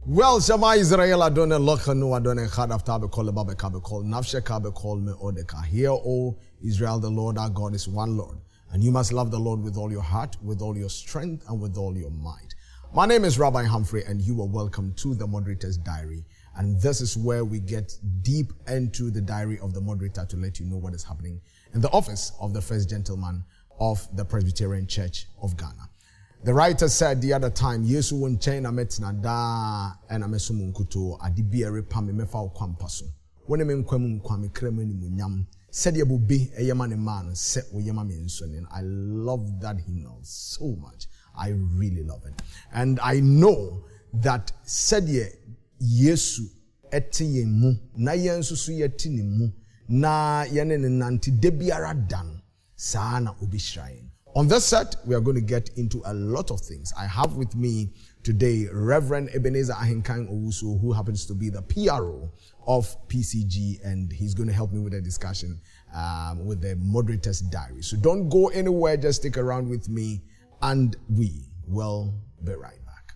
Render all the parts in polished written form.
Well, Shama Israel Adone Lochanu Adone Khad after be call Babe Kabe call Nafshe Kabe call me Odeka. Hear, O Israel, the Lord our God is one Lord. And you must love the Lord with all your heart, with all your strength, and with all your might. My name is Rabbi Humphrey, and you are welcome to the Moderator's Diary. And this is where we get deep into the diary of the moderator to let you know what is happening in the office of the First Gentleman of the Presbyterian Church of Ghana. The writer said the other time, Yesu won China metina da and amesumunkuto adibiere pame mefa okwampaso. When me nkwamu nkwame krema ni munyam. Said ye be a yamani man set with yamami insunin. I love that hymnal so much. I really love it. And I know that said ye Yesu eti ye mu na yensusu yeti ni mu na yene nanti debiara dan sana ubishrain. On this set, we are going to get into a lot of things. I have with me today Reverend Ebenezer Ahenkang Owusu, who happens to be the PRO of PCG, and he's going to help me with a discussion with the Moderator's Diary. So don't go anywhere, just stick around with me, and we will be right back.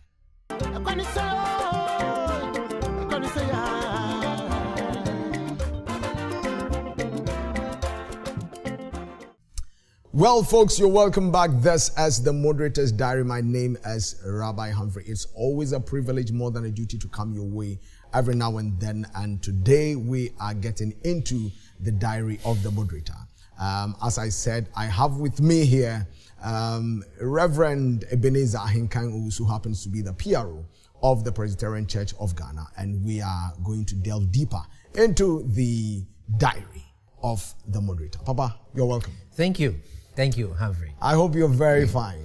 Well, folks, you're welcome back. This is the Moderator's Diary. My name is Rabbi Humphrey. It's always a privilege, more than a duty, to come your way every now and then. And today we are getting into the diary of the moderator. As I said, I have with me here Reverend Ebenezer Ahenkang Owusu, who happens to be the PRO of the Presbyterian Church of Ghana. And we are going to delve deeper into the diary of the moderator. Papa, you're welcome. Thank you. Thank you, Humphrey. I hope you're very fine.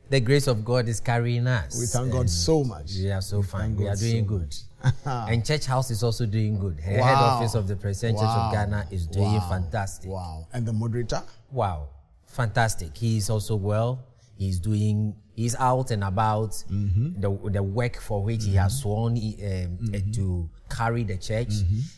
The grace of God is carrying us. We thank God so much. We are so fine. We are doing good. And Church House is also doing good. The head office of the Presbyterian Church of Ghana is doing fantastic. Wow. And the moderator? Wow. Fantastic. He is also well. He's out and about the work for which he has sworn to carry the church.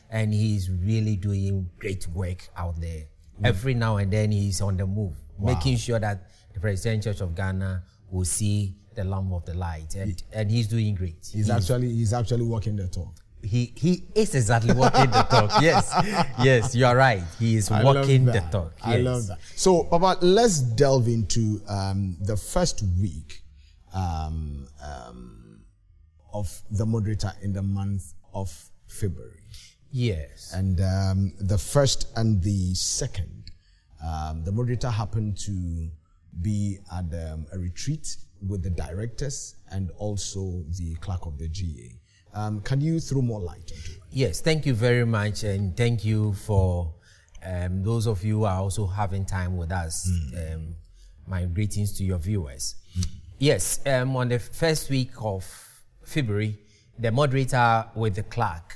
And he's really doing great work out there. Every now and then he's on the move, making sure that the Presbyterian Church of Ghana will see the lamp of the light. And he's doing great. He's actually walking the talk. He is exactly walking the talk. Yes, you are right. He is walking the talk. Yes. I love that. So, Papa, let's delve into the first week of the moderator in the month of February. Yes. And the first and the second, the moderator happened to be at a retreat with the directors and also the clerk of the GA. Can you throw more light into it? Yes, thank you very much, and thank you for those of you who are also having time with us. My greetings to your viewers. Yes, on the first week of February, the moderator with the clerk.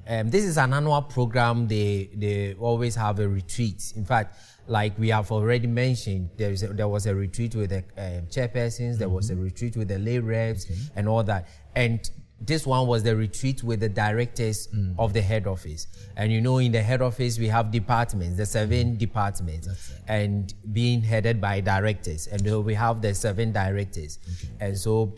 This is an annual program. They always have a retreat. In fact, like we have already mentioned, there was a retreat with the chairpersons, there was a retreat with the lay reps, and all that. And this one was the retreat with the directors of the head office. And you know, in the head office, we have departments, the 7 departments, and being headed by directors. And we have the 7 directors. And so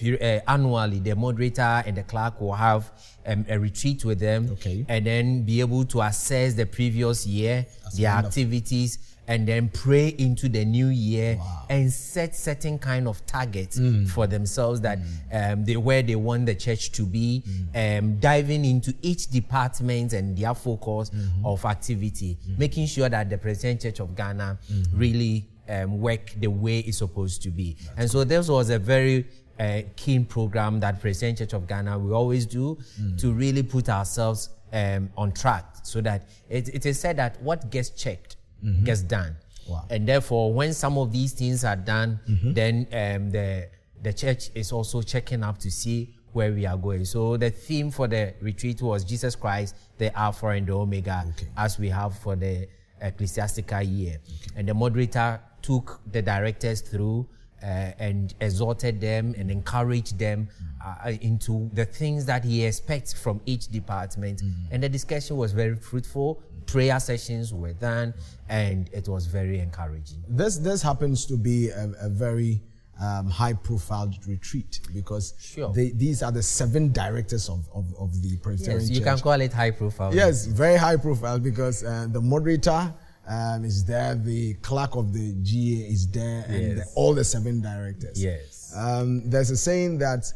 annually, the moderator and the clerk will have a retreat with them, and then be able to assess the previous year, their activities, and then pray into the new year and set certain kind of targets for themselves that where they want the church to be, diving into each department and their focus of activity, making sure that the Presbyterian Church of Ghana really work the way it's supposed to be. And so this was a very keen program that Presbyterian Church of Ghana we always do to really put ourselves on track, so that it is said that what gets checked gets done. And therefore, when some of these things are done, then the church is also checking up to see where we are going. So the theme for the retreat was Jesus Christ, the Alpha and the Omega, as we have for the ecclesiastical year. And the moderator took the directors through and exhorted them and encouraged them into the things that he expects from each department. And the discussion was very fruitful. Prayer sessions were done, and it was very encouraging. This happens to be a very high-profile retreat, because these are the 7 directors of the Presbyterian Church. You can call it high-profile. Yes, very high-profile, because the moderator is there, the clerk of the GA is there, and all the 7 directors. Yes. There's a saying that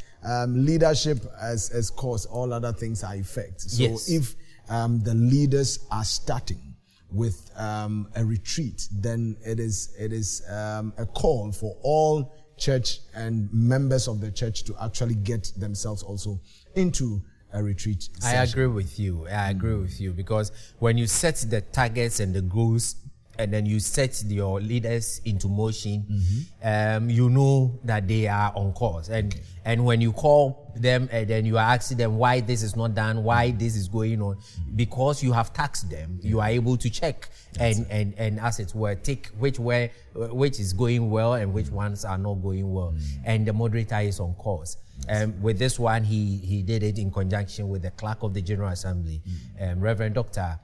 leadership as cause, all other things are effect. So if the leaders are starting with a retreat, then it is a call for all church and members of the church to actually get themselves also into a retreat session. I agree with you, because when you set the targets and the goals, and then you set your leaders into motion, you know that they are on course. And when you call them and then you are asking them why this is not done, why this is going on, because you have taxed them, you are able to check and as it were, take which is going well and which ones are not going well. And the moderator is on course. With this one, he did it in conjunction with the clerk of the General Assembly, Reverend Dr.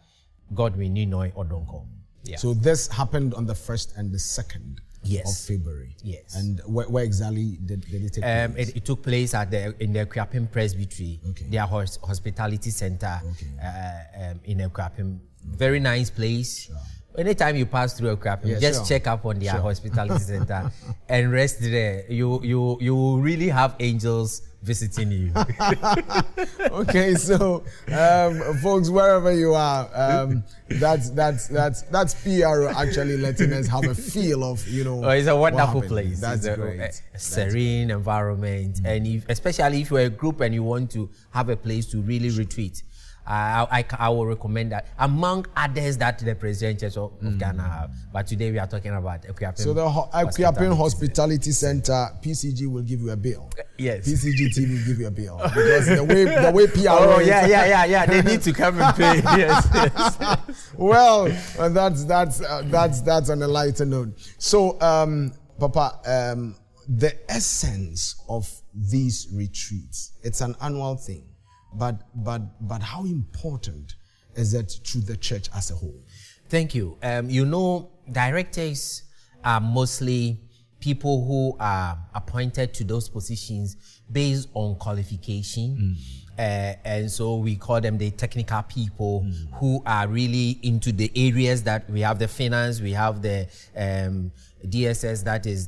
Godwin Ninoy Odonko. Yeah. So this happened on the 1st and the 2nd of February. Yes. And where exactly did it take place? It took place in the Equiapim Presbytery, their hospitality center in Equiapim. Very nice place. Sure. Anytime you pass through Equiapim, just check up on their hospitality center and rest there. You really have angels visiting you. Okay, so folks, wherever you are, that's PRO actually letting us have a feel of, it's a wonderful place. That's it's great. A serene environment, and especially if you're a group and you want to have a place to really retreat, I will recommend that, among others that the Presbyterian Church of Ghana have. But today we are talking about Equiapim. So the Equiapim Hospitality Center, PCG will give you a bill. Yes. PCG team will give you a bill, because the way PR. Oh yeah. They need to come and pay. Yes. Well, that's on a lighter note. So, Papa, the essence of these retreats, it's an annual thing. But how important is it to the church as a whole? Thank you. Directors are mostly people who are appointed to those positions based on qualification. And so we call them the technical people who are really into the areas that we have the finance, we have the DSS, that is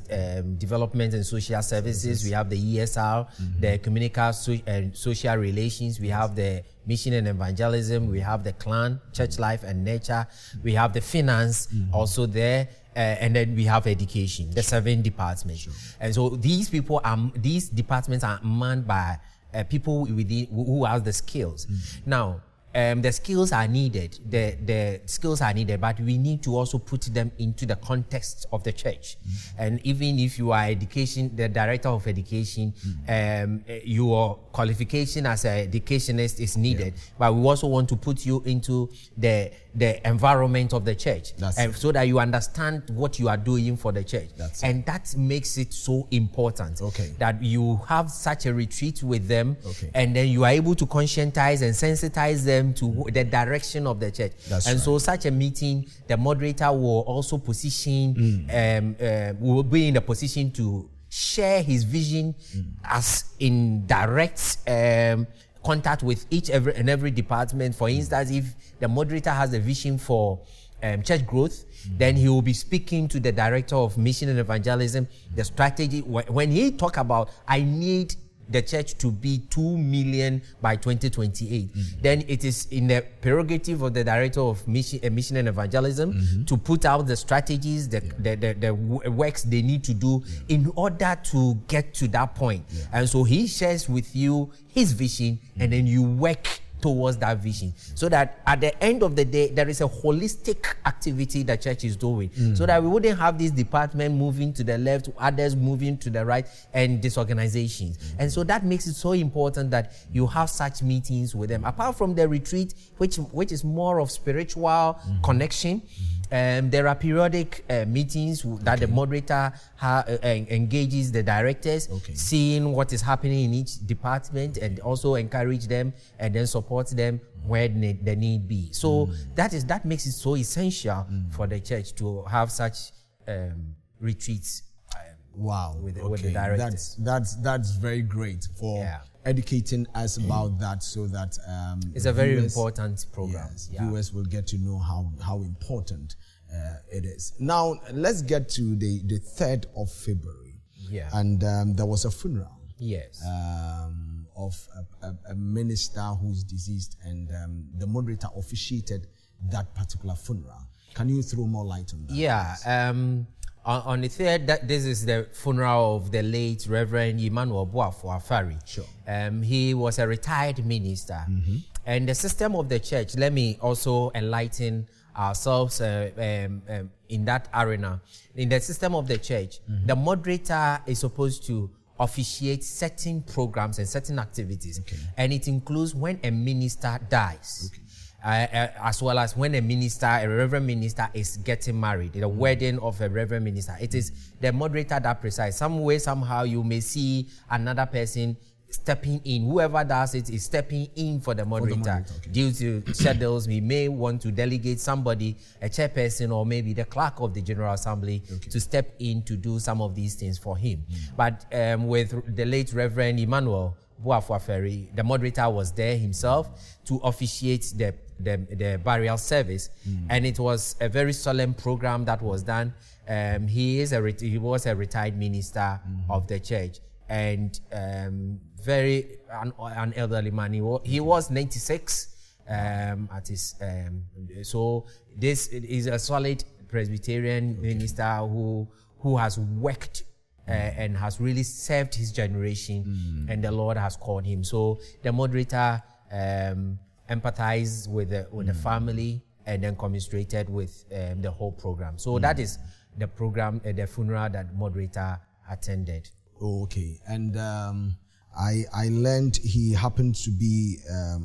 Development and Social Services, we have the ESR, the Communication and Social Relations, we have the Mission and Evangelism, we have the Clan, Church Life and Nature, we have the Finance also there, and then we have Education, the 7 departments. And so these departments are manned by people who have the skills. Now, the skills are needed. The skills are needed, but we need to also put them into the context of the church. And even if you are the director of education, your qualification as an educationist is needed. But we also want to put you into the environment of the church, so that you understand what you are doing for the church. That makes it so important that you have such a retreat with them, and then you are able to conscientize and sensitize them to the direction of the church. So such a meeting, the moderator will also will be in a position to share his vision as in direct contact with every department. For instance, if the moderator has a vision for church growth, then he will be speaking to the director of mission and evangelism, the strategy. When he talk about, I need the church to be 2 million by 2028, then it is in the prerogative of the director of mission and evangelism to put out the strategies, the works they need to do in order to get to that point. And so he shares with you his vision, and then you work towards that vision, so that at the end of the day there is a holistic activity the church is doing, so that we wouldn't have this department moving to the left, others moving to the right, and disorganizations. And so that makes it so important that you have such meetings with them, apart from the retreat, which is more of spiritual connection. There are periodic meetings that the moderator engages the directors, seeing what is happening in each department, and also encourage them and then support them where the need be. So that makes it so essential for the church to have such retreats. With the directors. That's very great for educating us about that, so that it's a very important program. Yes, viewers will get to know how important it is. Now let's get to the 3rd of February. And there was a funeral. Of a minister who's deceased, and the moderator officiated that particular funeral. Can you throw more light on that? On the 3rd, this is the funeral of the late Reverend Emmanuel Boafo Afari. He was a retired minister. And the system of the church, let me also enlighten ourselves in that arena. In the system of the church, the moderator is supposed to officiate certain programs and certain activities. And it includes when a minister dies. As well as when a reverend minister is getting married, the wedding of a reverend minister. It is the moderator that presides. Some way, somehow, you may see another person stepping in. Whoever does it is stepping in for the moderator. Due to schedules, we may want to delegate somebody, a chairperson, or maybe the clerk of the General Assembly to step in to do some of these things for him. But with the late Reverend Emmanuel Boafo Afari, the moderator was there himself to officiate the burial service, and it was a very solemn program that was done. He was a retired minister of the church, and very an elderly man. He was 96 at his. So this is a solid Presbyterian minister who has worked. And has really served his generation, and the Lord has called him. So the moderator empathized with the family, and then commiserated with the whole program. So that is the program, the funeral that moderator attended. And I learned he happened to be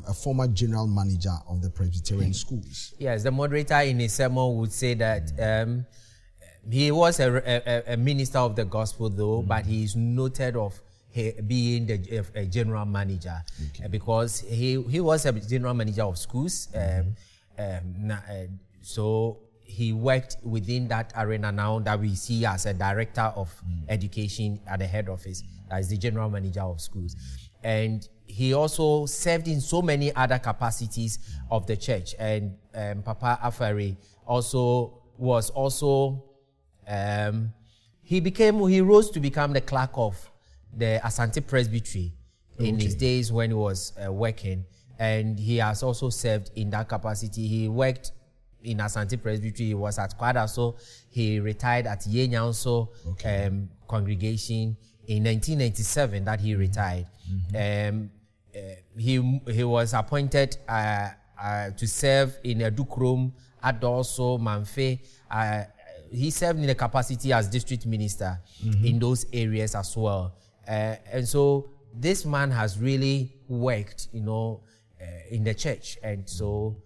a former general manager of the Presbyterian schools. Yes, the moderator in his sermon would say that he was a minister of the gospel, though, but he is noted of being a general manager, because he was a general manager of schools. So he worked within that arena now that we see as a director of education at the head office, as the general manager of schools. And he also served in so many other capacities of the church. And Papa Afari was also he rose to become the clerk of the Asante Presbytery in his days when he was working, and he has also served in that capacity. He worked in Asante Presbytery. He was at Kwadaso. He retired at Yenyanso congregation in 1997. That he retired. He was appointed to serve in Edukrom, Adoso, Manfe. He served in the capacity as district minister in those areas as well. And so this man has really worked, in the church. And so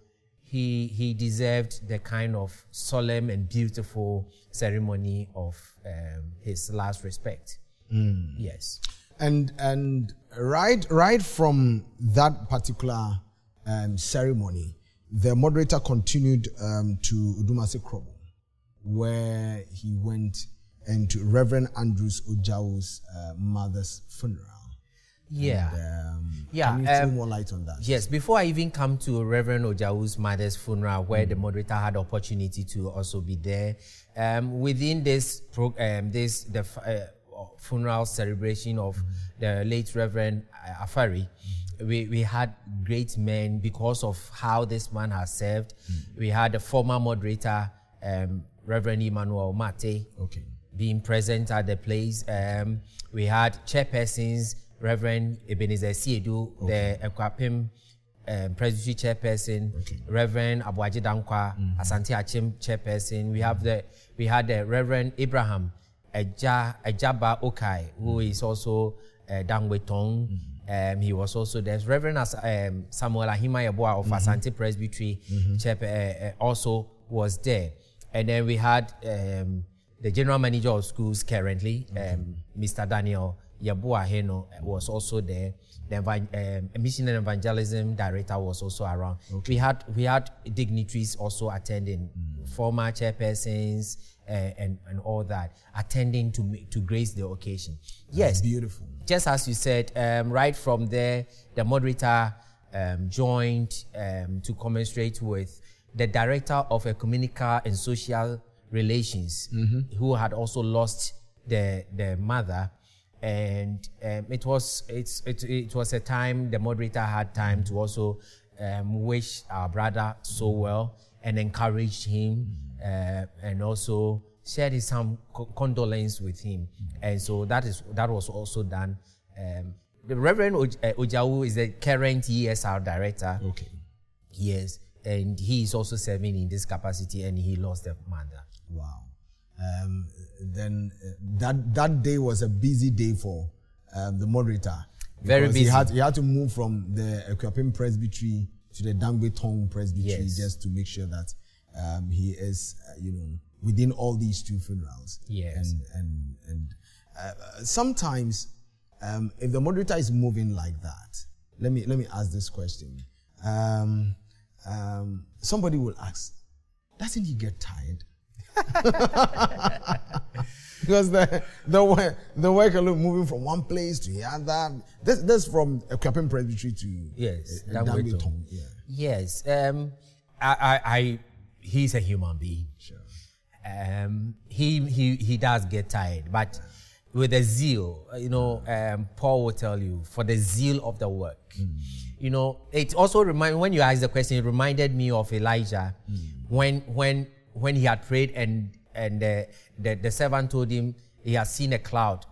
he deserved the kind of solemn and beautiful ceremony of his last respect. Yes. And right from that particular ceremony, the moderator continued to Udumase Krobo, where he went into Reverend Andrews Ojao's mother's funeral. Can you throw more light on that? Yes, before I even come to Reverend Ojao's mother's funeral, where the moderator had opportunity to also be there, within this funeral celebration of the late Reverend Afari, we had great men because of how this man has served. We had the former moderator, Reverend Emmanuel Mate, being present at the place. We had chairpersons, Reverend Ebenezer Siedu, the Ekwapim Presbytery chairperson, Reverend Abuaji Dankwa, Asante Achim chairperson. We had the Reverend Abraham Ejaba Okai, who is also Dangwetong. He was also there. Reverend Samuel Ahima Yeboah of Asante Presbytery also was there. And then we had the general manager of schools currently, Mr. Daniel Yabuaheno was also there. The mission and evangelism director was also around. Okay. We had dignitaries also attending, former chairpersons and all that, attending to grace the occasion. Yes, beautiful. Just as you said, right from there, the moderator joined to commensurate with the director of ecumenical and social relations, who had also lost the mother. And it was a time the moderator had time to also wish our brother so well and encourage him, and also shared some condolence with him. And so that was also done. The Reverend Ojawu is the current ESR director. Okay. Yes, and he is also serving in this capacity, and he lost the mother. Wow. Then that day was a busy day for the moderator. Very busy. He had to move from the Equiapim Presbytery to the Dangbe Tong Presbytery, just to make sure that he is, within all these two funerals. Yes. And sometimes, if the moderator is moving like that, let me ask this question. Somebody will ask, doesn't he get tired? Because the work moving from one place to the other. This from Equiapim Presbytery to Dangbe Tong. Yes. He's a human being. Sure. He does get tired, but with the zeal, Paul will tell you, for the zeal of the work. It also when you asked the question, it reminded me of Elijah when he had prayed and the servant told him he had seen a cloud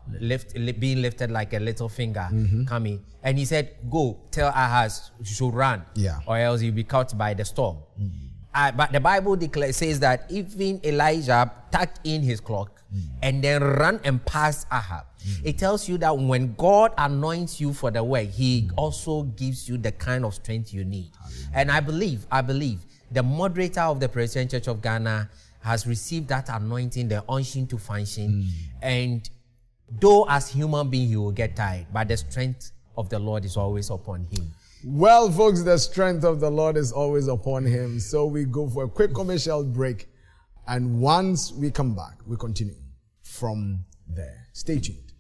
being lifted like a little finger coming, and he said, "Go tell Ahaz you should run, or else you'll be caught by the storm." But the Bible says that even Elijah tucked in his cloak and then ran and passed Ahab. It tells you that when God anoints you for the work, He also gives you the kind of strength you need. And I believe the moderator of the Presbyterian Church of Ghana has received that anointing, the unction to function. And though as human being he will get tired, but the strength of the Lord is always upon him. Well, folks, the strength of the Lord is always upon him. So we go for a quick commercial break. And once we come back, we continue from there. Stay tuned.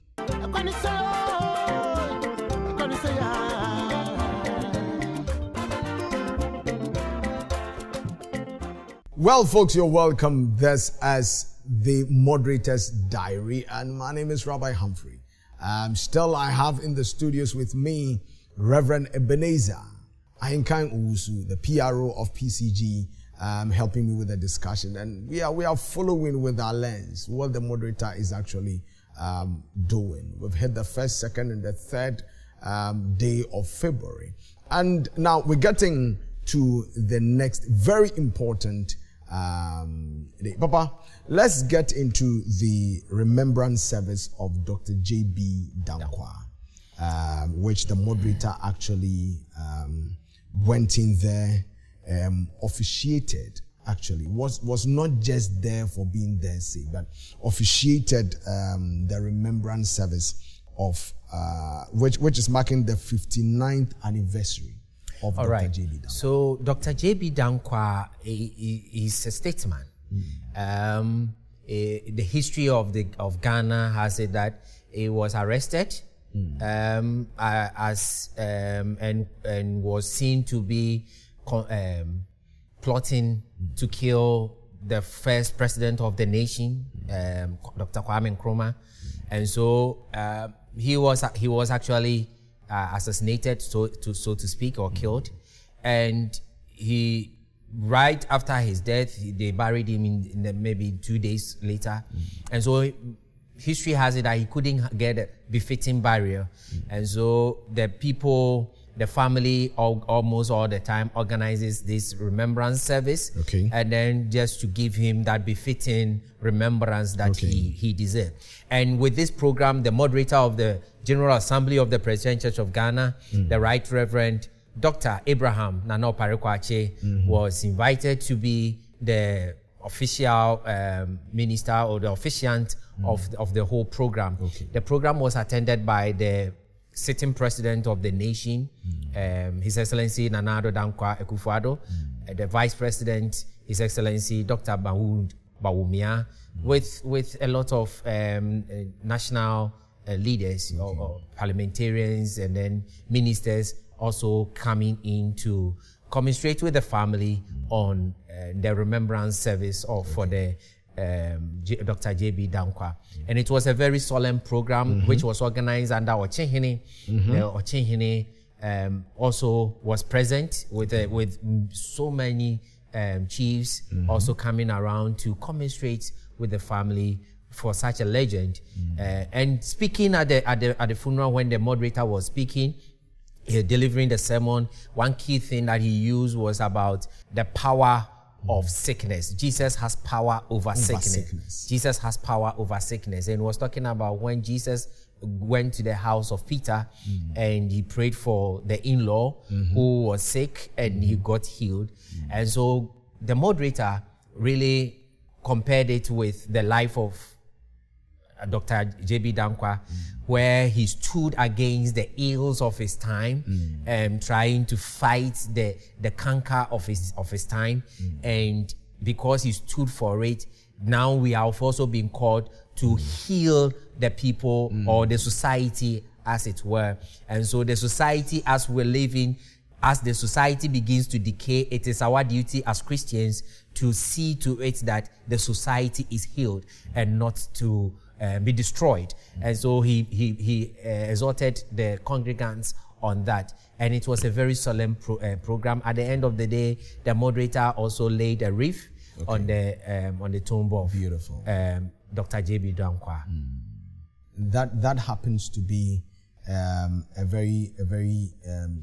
Well, folks, you're welcome. This is the Moderator's Diary, and my name is Rabbi Humphrey. Still, I have in the studios with me Reverend Ebenezer Ahinkan Owusu, the PRO of PCG, helping me with the discussion. And we are following with our lens what the moderator is actually doing. We've hit the first, second, and the third day of February. And now we're getting to the next very important day. Papa, let's get into the remembrance service of Dr. J.B. Dankwa, which the moderator actually went in there, officiated. Actually, was not just there for being their sake, but officiated the remembrance service of which is marking the 59th anniversary of Dr. J.B. Dankwa. So Dr. J.B. Dankwa is a statesman. The history of Ghana has it that he was arrested and was seen to be plotting to kill the first president of the nation, Dr. Kwame Nkrumah, and so he was actually assassinated, so to speak, or killed, and he. Right after his death, they buried him in maybe 2 days later. And so history has it that he couldn't get a befitting burial. And so the people, the family, almost all the time organizes this remembrance service. Okay. And then just to give him that befitting remembrance that he deserved. And with this program, the moderator of the General Assembly of the Presbyterian Church of Ghana, the Right Reverend Dr. Abraham Nana Parekwache was invited to be the official minister or the officiant of the whole program. Okay. The program was attended by the sitting president of the nation, His Excellency Nana Addo Dankwa Akufo-Addo, the vice president, His Excellency Dr. Bawumia, with a lot of national leaders or parliamentarians and then ministers also coming in to commiserate with the family on the remembrance service for the Dr. J.B. Dankwa. And it was a very solemn program which was organized under Ochenhene. The Ochenhene also was present with so many chiefs also coming around to commiserate with the family for such a legend. And speaking at the funeral, when the moderator was speaking, delivering the sermon, one key thing that he used was about the power of sickness. Jesus has power over sickness. Jesus has power over sickness. And he was talking about when Jesus went to the house of Peter and he prayed for the in-law who was sick and he got healed. And so the moderator really compared it with the life of Dr. J.B. Dankwa, where he stood against the ills of his time and trying to fight the canker of his time. And because he stood for it, now we have also been called to heal the people or the society, as it were. And so the society as we're living, as the society begins to decay, it is our duty as Christians to see to it that the society is healed and not to be destroyed. And so he exhorted the congregants on that. And it was a very solemn program. At the end of the day, the moderator also laid a wreath on the tomb of Dr. J.B. Dankwa. That happens to be a very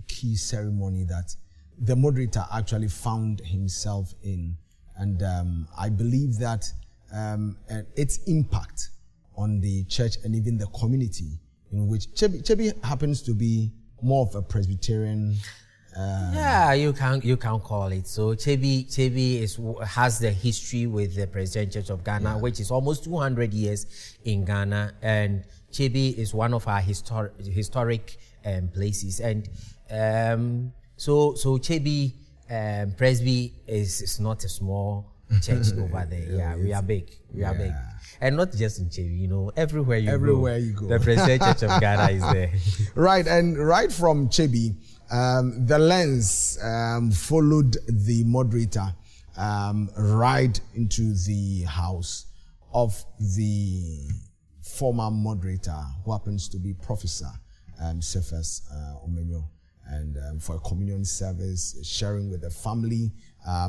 key ceremony that the moderator actually found himself in, and I believe that its impact on the church and even the community in which Chebi happens to be more of a Presbyterian. Yeah, you can call it. So Chebi has the history with the Presbyterian Church of Ghana, which is almost 200 years in Ghana, and Chebi is one of our historic places. And so Chebi Presby is not a small church over there. Yeah, we are big. We are big. And not just in Chebi, everywhere you go. The Presbyterian Church of Ghana is there. Right, and right from Chebi, the lens followed the moderator right into the house of the former moderator, who happens to be Professor Cephas Omenyo, and for a communion service, sharing with the family,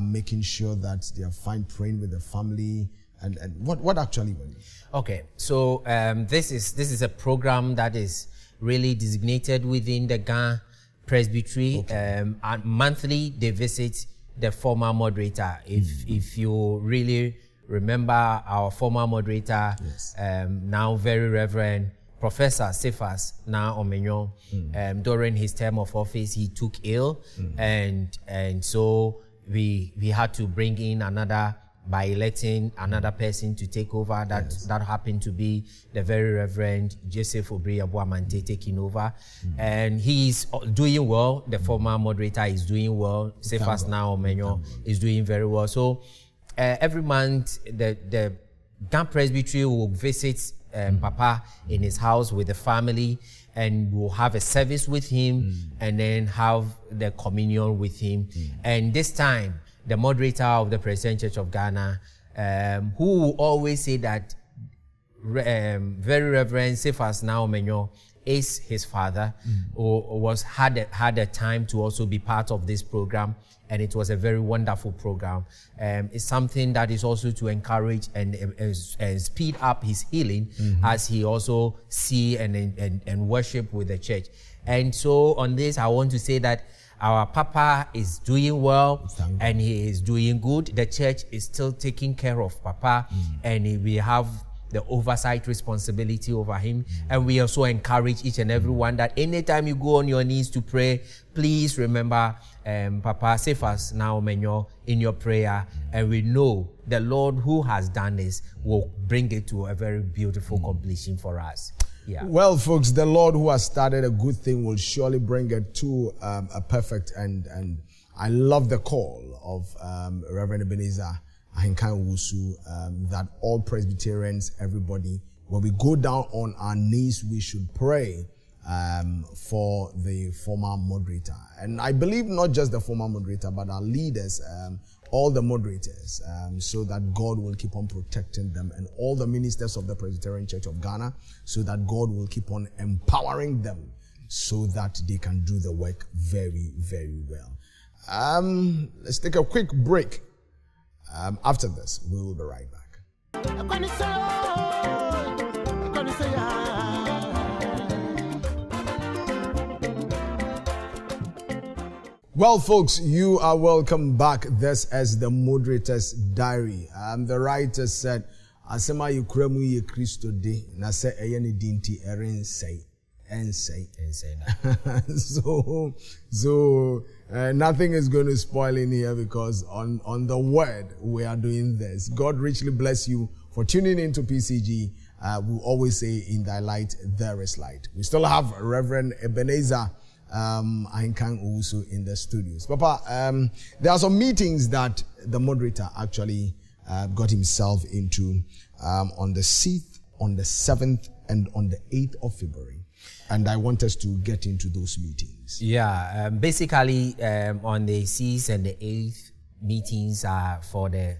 making sure that they are fine, praying with the family, and what actually went on? Okay, so this is a program that is really designated within the Ghana Presbytery. And monthly they visit the former moderator. If you really remember our former moderator, now very Reverend Professor Cephas now Omenyo, during his term of office, he took ill, and so we had to bring in another by electing another person to take over. That happened to be the very Reverend Joseph Obri-Abuamante taking over, and he's doing well. The former moderator is doing well. Cephas now Omenyo is doing very well. So every month the Ghana Presbytery will visit Papa in his house with the family, and we'll have a service with him and then have the communion with him. And this time, the moderator of the Presbyterian Church of Ghana, who will always say that very Reverend Cephas now Omenyo is his father, had a time to also be part of this program, and it was a very wonderful program. It's something that is also to encourage and speed up his healing as he also see and worship with the church. And so on this, I want to say that our Papa is doing well, and he is doing good. The church is still taking care of Papa, and we have the oversight responsibility over him. And we also encourage each and every one that anytime you go on your knees to pray, please remember Papa Cephas now in your prayer. And we know the Lord who has done this will bring it to a very beautiful completion for us. Yeah. Well, folks, the Lord who has started a good thing will surely bring it to a perfect end. And I love the call of Reverend Ebenezer Ahinkan Wusu, that all Presbyterians, everybody, when we go down on our knees, we should pray for the former moderator. And I believe not just the former moderator, but our leaders, all the moderators, so that God will keep on protecting them, and all the ministers of the Presbyterian Church of Ghana, so that God will keep on empowering them so that they can do the work very, very well. Let's take a quick break. After this, we will be right back. Well, folks, you are welcome back. This is the Moderator's Diary. The writer said, "Asema yukremu ye Christo de na se eyeni dinti erin say." So nothing is going to spoil in here, because on the word we are doing this. God richly bless you for tuning into PCG. We always say, in thy light there is light. We still have Reverend Ebenezer Ahinkan Owusu in the studios. Papa, there are some meetings that the moderator actually got himself into on the 6th, on the 7th, and on the 8th of February. And I want us to get into those meetings. Yeah, basically on the 6th and the 8th meetings are for the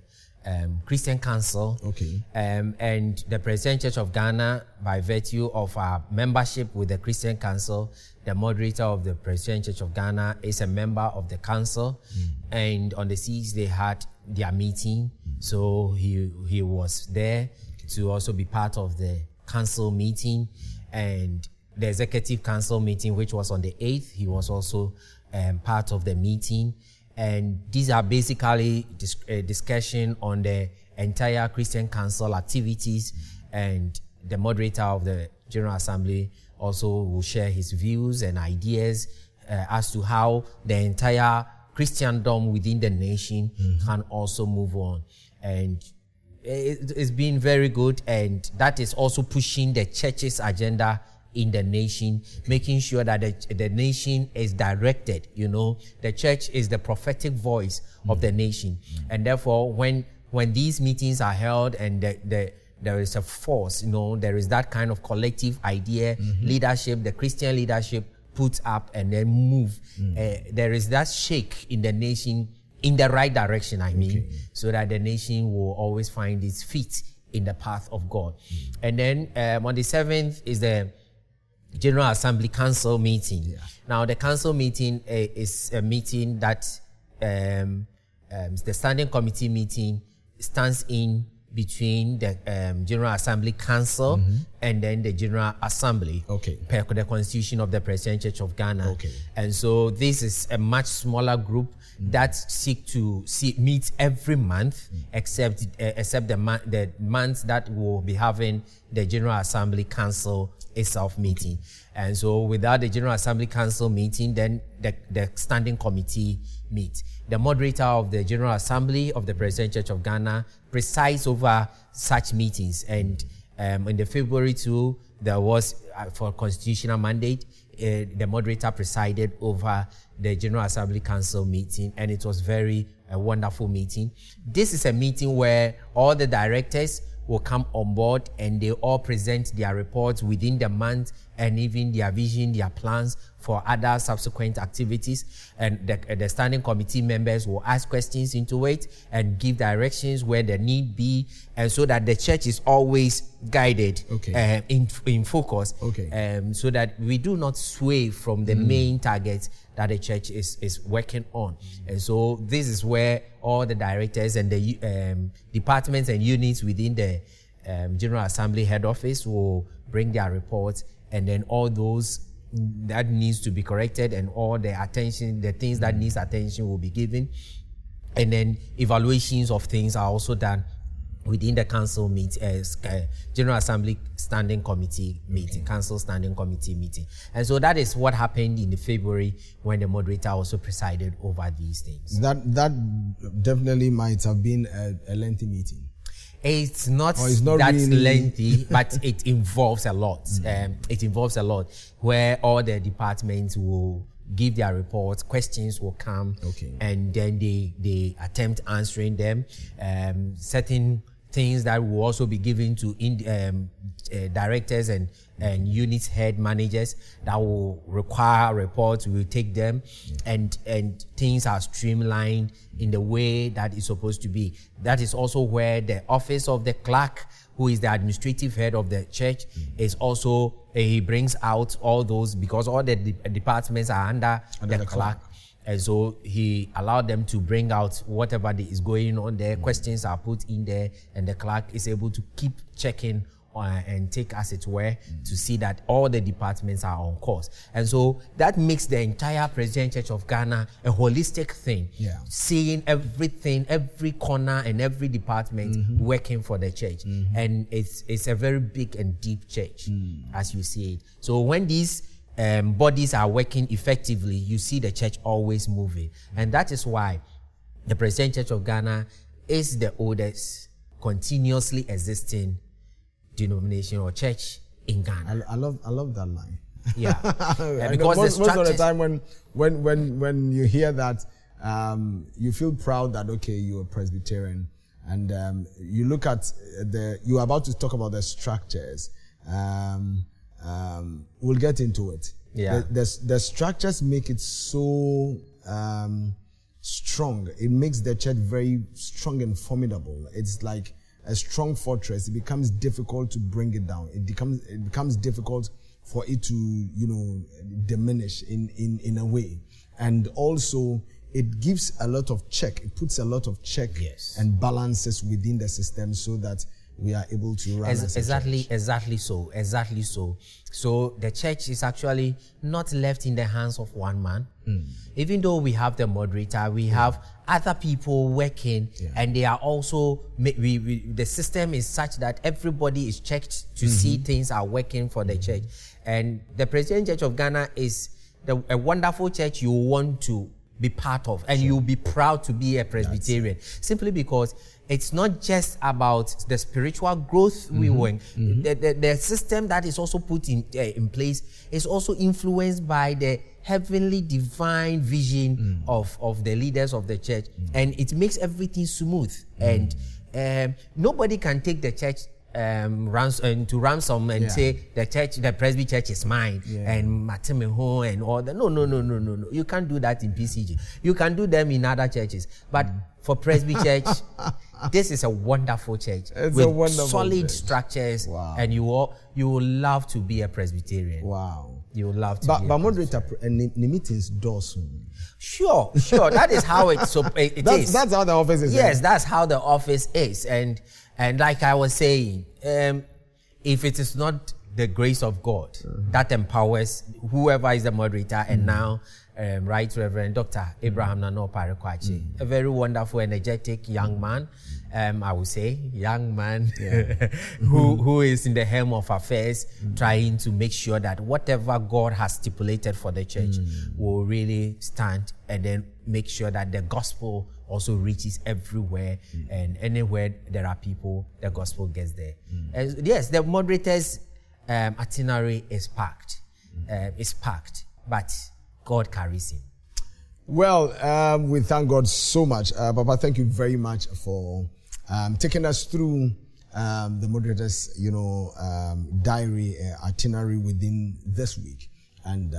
Christian Council. Okay. And the Presbyterian Church of Ghana, by virtue of our membership with the Christian Council, the moderator of the Presbyterian Church of Ghana is a member of the council. And on the 6th, they had their meeting. So he was there to also be part of the council meeting. And the executive council meeting, which was on the 8th, he was also part of the meeting. And these are basically a discussion on the entire Christian Council activities. And the moderator of the General Assembly also will share his views and ideas as to how the entire Christendom within the nation can also move on. And it's been very good. And that is also pushing the church's agenda in the nation, making sure that the nation is directed. You know, the church is the prophetic voice of the nation. And therefore, when these meetings are held and there is a force, you know, there is that kind of collective idea, leadership, the Christian leadership puts up and then move. There is that shake in the nation in the right direction, so that the nation will always find its feet in the path of God. And then on the 7th is the General Assembly Council meeting. Now, the council meeting is a meeting that the standing committee meeting stands in between the General Assembly Council and then the General Assembly, per the Constitution of the Presbyterian Church of Ghana. And so this is a much smaller group that seek to meet every month, except the months that will be having the General Assembly Council itself meeting. And so without the General Assembly Council meeting, then the standing committee meet. The moderator of the General Assembly of the Presbyterian Church of Ghana presides over such meetings. And in the February 2, there was, for constitutional mandate, the moderator presided over the General Assembly Council meeting, and it was a wonderful meeting. This is a meeting where all the directors will come on board and they all present their reports within the month and even their vision, their plans for other subsequent activities. And the standing committee members will ask questions into it and give directions where the need be, and so that the church is always guided in focus, so that we do not sway from the main targets that the church is working on. And so this is where all the directors and the departments and units within the General Assembly head office will bring their reports, and then all those that needs to be corrected and all the things that needs attention will be given. And then evaluations of things are also done within the council General Assembly Standing Committee meeting, Council Standing Committee meeting. And so that is what happened in February when the moderator also presided over these things. That definitely might have been a lengthy meeting. It's not that really lengthy, but it involves a lot. It involves a lot where all the departments will give their reports, questions will come, and then they attempt answering them. Certain things that will also be given to directors and unit head managers that will require reports. We will take them, and things are streamlined in the way that is supposed to be. That is also where the office of the clerk, who is the administrative head of the church, is also, he brings out all those, because all the departments are under the clerk. And so he allowed them to bring out whatever is going on there. Questions are put in there, and the clerk is able to keep checking and take, as it were, to see that all the departments are on course. And so that makes the entire Presbyterian Church of Ghana a holistic thing, seeing everything, every corner and every department working for the church. And it's a very big and deep church, as you see it. So when these bodies are working effectively, you see the church always moving. And that is why the Presbyterian Church of Ghana is the oldest continuously existing denomination or church in Ghana. I love that line. Yeah. Because most of the time when you hear that, you feel proud that, okay, you're a Presbyterian, and you look at you're about to talk about the structures. We'll get into it. Yeah. The structures make it so strong. It makes the church very strong and formidable. It's like a strong fortress. It becomes difficult to bring it down. It becomes difficult for it to, diminish in a way. And also, it gives a lot of check. It puts a lot of check and balances within the system so that we are able to run exactly so. So the church is actually not left in the hands of one man. Even though we have the moderator, we have other people working, and they are also, the system is such that everybody is checked to see things are working for the church. And the Presbyterian Church of Ghana is a wonderful church you want to be part of, and you'll be proud to be a Presbyterian, simply because it's not just about the spiritual growth we want. The system that is also put in place is also influenced by the heavenly divine vision of the leaders of the church, and it makes everything smooth. And nobody can take the church to ransom and say the Presby Church is mine and Matimeho and all that. No. You can't do that in PCG. You can do them in other churches, but for Presby Church, this is a wonderful church with solid structures, and you will love to be a Presbyterian. Wow. You will love to. But moderator, the meetings do soon. Sure. That is how it is. That's how the office is. Yes, that's how the office is, and like I was saying, if it is not the grace of God that empowers whoever is the moderator, and now Right Reverend Dr. Abraham Nano Parekwachi, a very wonderful, energetic young man, I would say, young man, who is in the helm of affairs, trying to make sure that whatever God has stipulated for the church will really stand, and then make sure that the gospel also reaches everywhere, and anywhere there are people, the gospel gets there. Yes, the moderator's itinerary is packed. But God carries him. Well, we thank God so much. Papa, thank you very much for taking us through the moderator's, diary itinerary within this week, and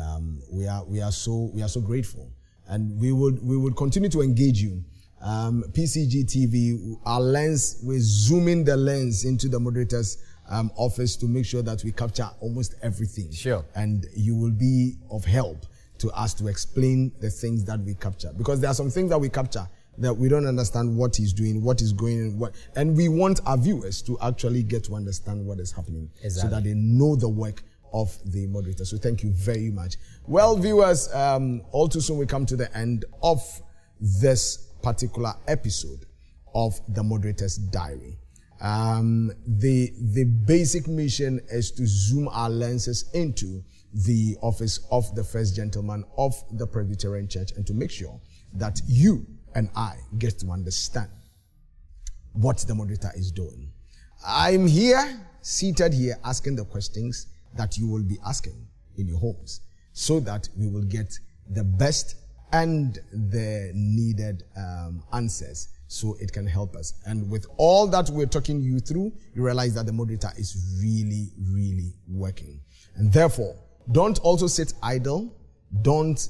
we are so grateful, and we would continue to engage you. PCG TV, our lens, we're zooming the lens into the moderator's office to make sure that we capture almost everything. Sure. And you will be of help to us to explain the things that we capture, because there are some things that we capture that we don't understand what he's doing, what is going on, and we want our viewers to actually get to understand what is happening, so that they know the work of the moderator. So thank you very much. Well, viewers, all too soon we come to the end of this particular episode of the Moderator's Diary. The basic mission is to zoom our lenses into the office of the first gentleman of the Presbyterian Church and to make sure that you and I get to understand what the moderator is doing. I'm here, seated here, asking the questions that you will be asking in your homes so that we will get the best and the needed answers so it can help us. And with all that we're talking you through, you realize that the moderator is really, really working. And therefore, don't also sit idle. Don't,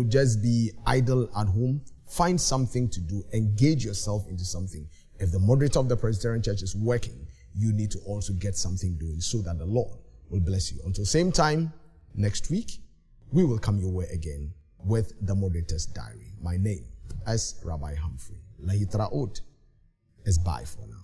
just be idle at home. Find something to do. Engage yourself into something. If the moderator of the Presbyterian Church is working, you need to also get something doing so that the Lord will bless you. Until same time, next week, we will come your way again with the Moderator's Diary. My name is Rabbi Humphrey. Lahitraot is bye for now.